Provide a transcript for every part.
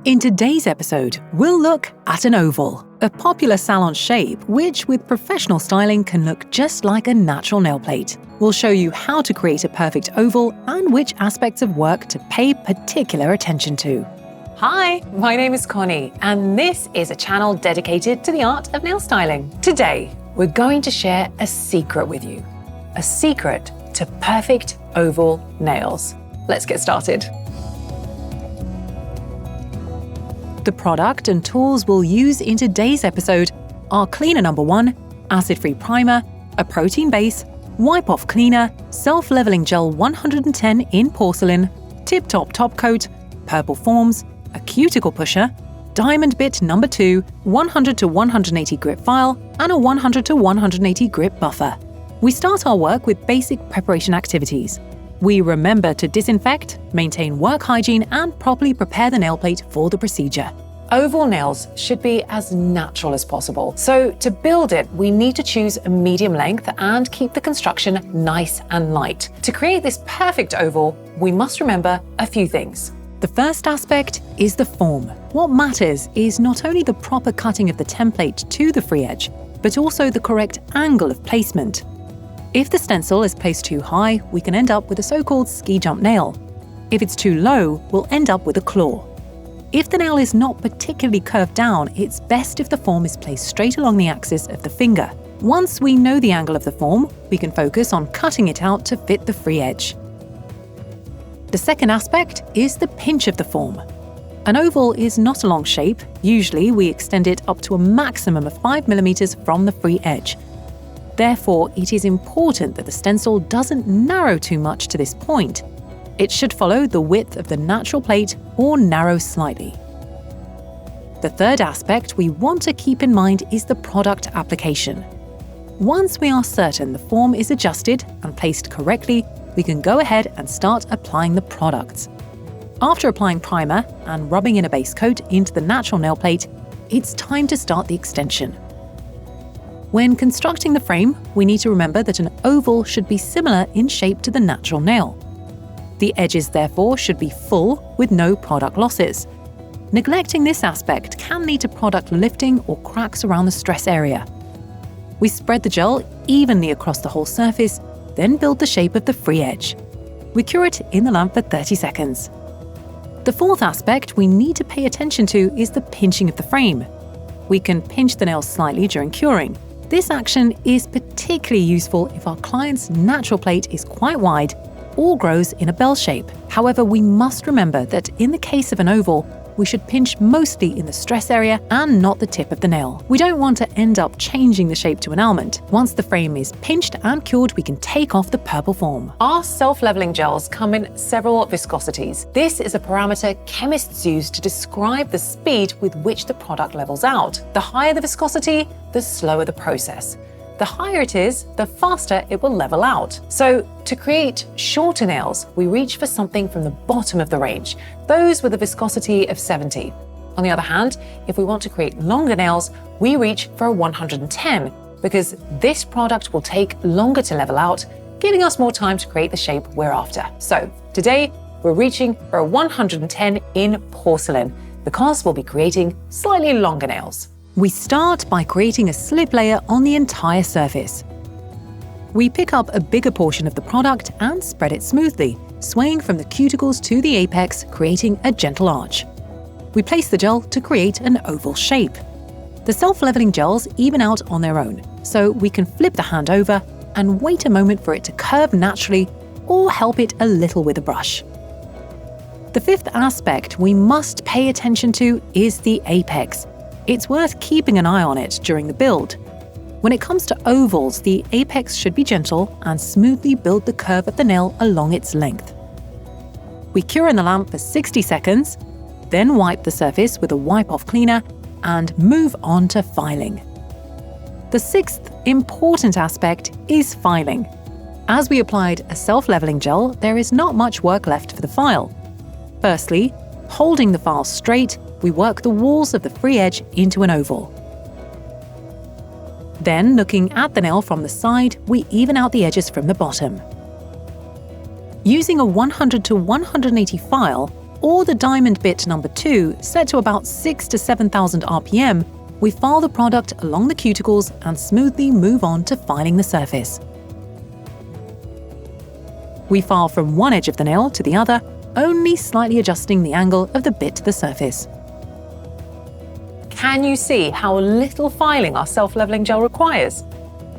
In today's episode, we'll look at an oval, a popular salon shape which with professional styling can look just like a natural nail plate. We'll show you how to create a perfect oval and which aspects of work to pay particular attention to. Hi, my name is Connie, and this is a channel dedicated to the art of nail styling. Today, we're going to share a secret with you. A secret to perfect oval nails. Let's get started. The product and tools we'll use in today's episode are cleaner number 1, acid-free primer, a protein base, wipe-off cleaner, self-leveling gel 110 in porcelain, tip-top top coat, purple forms, a cuticle pusher, diamond bit number 2, 100 to 180 grit file, and a 100 to 180 grit buffer. We start our work with basic preparation activities. We remember to disinfect, maintain work hygiene, and properly prepare the nail plate for the procedure. Oval nails should be as natural as possible. So to build it, we need to choose a medium length and keep the construction nice and light. To create this perfect oval, we must remember a few things. The first aspect is the form. What matters is not only the proper cutting of the template to the free edge, but also the correct angle of placement. If the stencil is placed too high, we can end up with a so-called ski jump nail. If it's too low, we'll end up with a claw. If the nail is not particularly curved down, it's best if the form is placed straight along the axis of the finger. Once we know the angle of the form, we can focus on cutting it out to fit the free edge. The second aspect is the pinch of the form. An oval is not a long shape. Usually we extend it up to a maximum of 5 mm from the free edge. Therefore, it is important that the stencil doesn't narrow too much to this point. It should follow the width of the natural plate or narrow slightly. The third aspect we want to keep in mind is the product application. Once we are certain the form is adjusted and placed correctly, we can go ahead and start applying the products. After applying primer and rubbing in a base coat into the natural nail plate, it's time to start the extension. When constructing the frame, we need to remember that an oval should be similar in shape to the natural nail. The edges, therefore, should be full with no product losses. Neglecting this aspect can lead to product lifting or cracks around the stress area. We spread the gel evenly across the whole surface, then build the shape of the free edge. We cure it in the lamp for 30 seconds. The fourth aspect we need to pay attention to is the pinching of the frame. We can pinch the nails slightly during curing. This action is particularly useful if our client's natural plate is quite wide or grows in a bell shape. However, we must remember that in the case of an oval, we should pinch mostly in the stress area and not the tip of the nail. We don't want to end up changing the shape to an almond. Once the frame is pinched and cured, we can take off the purple form. Our self-leveling gels come in several viscosities. This is a parameter chemists use to describe the speed with which the product levels out. The higher the viscosity, the slower the process. The higher it is, the faster it will level out. So to create shorter nails, we reach for something from the bottom of the range, those with a viscosity of 70. On the other hand, if we want to create longer nails, we reach for a 110, because this product will take longer to level out, giving us more time to create the shape we're after. So today, we're reaching for a 110 in porcelain, because we'll be creating slightly longer nails. We start by creating a slip layer on the entire surface. We pick up a bigger portion of the product and spread it smoothly, swaying from the cuticles to the apex, creating a gentle arch. We place the gel to create an oval shape. The self-leveling gels even out on their own, so we can flip the hand over and wait a moment for it to curve naturally or help it a little with a brush. The fifth aspect we must pay attention to is the apex. It's worth keeping an eye on it during the build. When it comes to ovals, the apex should be gentle and smoothly build the curve of the nail along its length. We cure in the lamp for 60 seconds, then wipe the surface with a wipe-off cleaner and move on to filing. The sixth important aspect is filing. As we applied a self-leveling gel, there is not much work left for the file. Firstly, holding the file straight, we work the walls of the free edge into an oval. Then, looking at the nail from the side, we even out the edges from the bottom. Using a 100 to 180 file, or the diamond bit number 2, set to about 6,000 to 7,000 RPM, we file the product along the cuticles and smoothly move on to filing the surface. We file from one edge of the nail to the other, only slightly adjusting the angle of the bit to the surface. Can you see how little filing our self-leveling gel requires?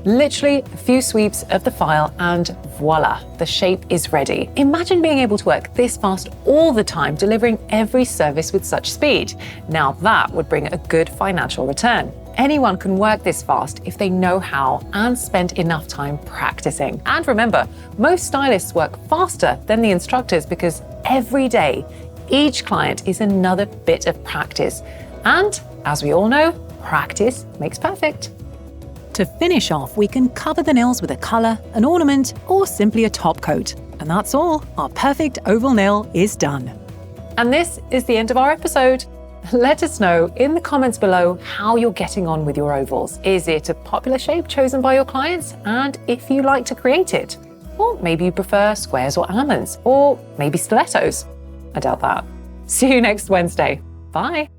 Literally a few sweeps of the file and voila, the shape is ready. Imagine being able to work this fast all the time, delivering every service with such speed. Now that would bring a good financial return. Anyone can work this fast if they know how and spend enough time practicing. And remember, most stylists work faster than the instructors because every day, each client is another bit of practice. And as we all know, practice makes perfect. To finish off, we can cover the nails with a colour, an ornament, or simply a top coat. And that's all. Our perfect oval nail is done. And this is the end of our episode. Let us know in the comments below how you're getting on with your ovals. Is it a popular shape chosen by your clients? And if you like to create it? Or maybe you prefer squares or almonds, or maybe stilettos. I doubt that. See you next Wednesday. Bye.